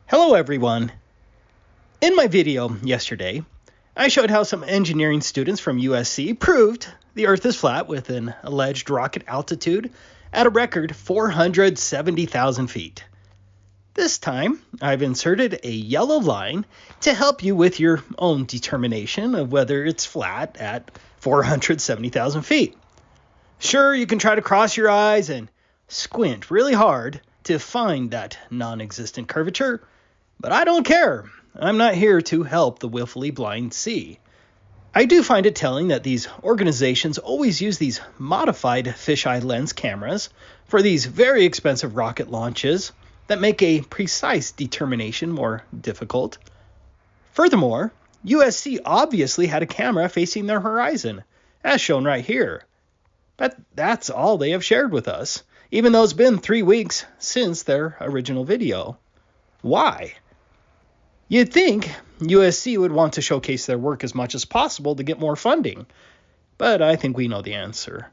Hello everyone! In my video yesterday, I showed how some engineering students from USC proved the Earth is flat with an alleged rocket altitude at a record 470,000 feet. This time, I've inserted a yellow line to help you with your own determination of whether it's flat at 470,000 feet. Sure, you can try to cross your eyes and squint really hard to find that non-existent curvature, but I don't care. I'm not here to help the willfully blind see. I do find it telling that these organizations always use these modified fisheye lens cameras for these very expensive rocket launches that make a precise determination more difficult. Furthermore, USC obviously had a camera facing their horizon, as shown right here. But that's all they have shared with us, even though it's been 3 weeks since their original video. Why? You'd think USC would want to showcase their work as much as possible to get more funding, but I think we know the answer.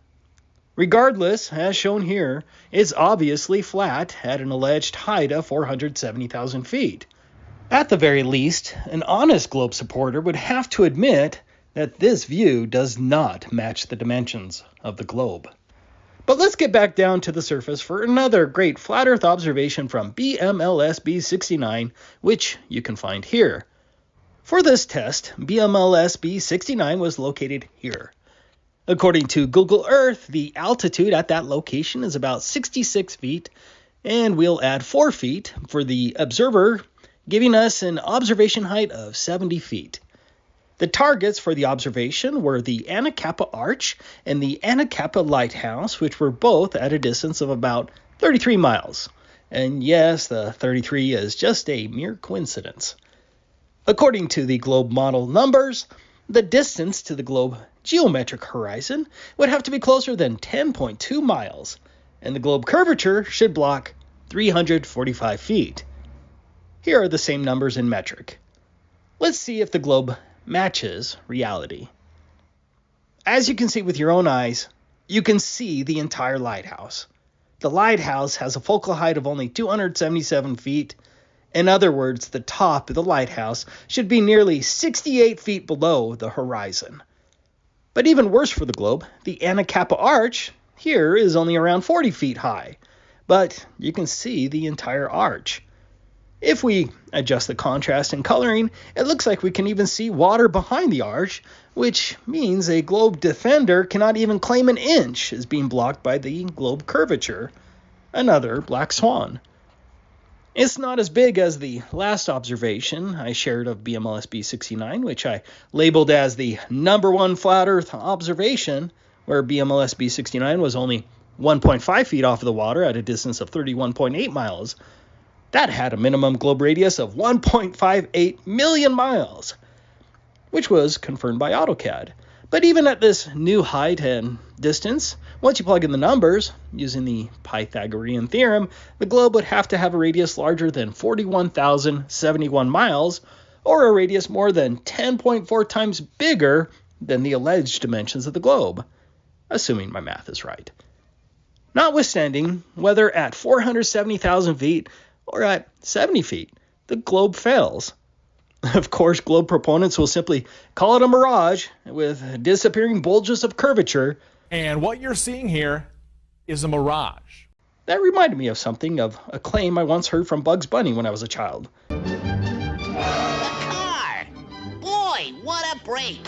Regardless, as shown here, it's obviously flat at an alleged height of 470,000 feet. At the very least, an honest globe supporter would have to admit that this view does not match the dimensions of the globe. But let's get back down to the surface for another great flat Earth observation from BMLSB 69, which you can find here. For this test, BMLSB 69 was located here. According to Google Earth, the altitude at that location is about 66 feet, and we'll add 4 feet for the observer, giving us an observation height of 70 feet. The targets for the observation were the Anacapa Arch and the Anacapa Lighthouse, which were both at a distance of about 33 miles. And yes, the 33 is just a mere coincidence. According to the globe model numbers, the distance to the globe geometric horizon would have to be closer than 10.2 miles, and the globe curvature should block 345 feet. Here are the same numbers in metric. Let's see if the globe matches reality. As you can see with your own eyes, you can see the entire lighthouse. The lighthouse has a focal height of only 277 feet. In other words, the top of the lighthouse should be nearly 68 feet below the horizon. But even worse for the globe, the Anacapa Arch here is only around 40 feet high, but you can see the entire arch. If we adjust the contrast and coloring, it looks like we can even see water behind the arch, which means a globe defender cannot even claim an inch as being blocked by the globe curvature. Another black swan. It's not as big as the last observation I shared of BMLSB 69, which I labeled as the #1 flat Earth observation, where BMLSB 69 was only 1.5 feet off of the water at a distance of 31.8 miles. That had a minimum globe radius of 1.58 million miles, which was confirmed by AutoCAD. But even at this new height and distance, once you plug in the numbers, using the Pythagorean theorem, the globe would have to have a radius larger than 41,071 miles, or a radius more than 10.4 times bigger than the alleged dimensions of the globe, assuming my math is right. Notwithstanding, whether at 470,000 feet or at 70 feet, the globe fails. Of course, globe proponents will simply call it a mirage with disappearing bulges of curvature. And what you're seeing here is a mirage. That reminded me of something of a claim I once heard from Bugs Bunny when I was a child. The car! Boy, what a break!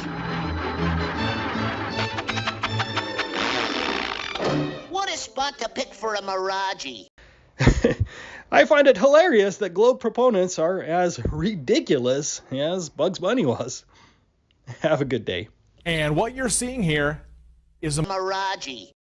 What a spot to pick for a MIRAJEE. I find it hilarious that globe proponents are as ridiculous as Bugs Bunny was. Have a good day. And what you're seeing here is a MIRAJEE.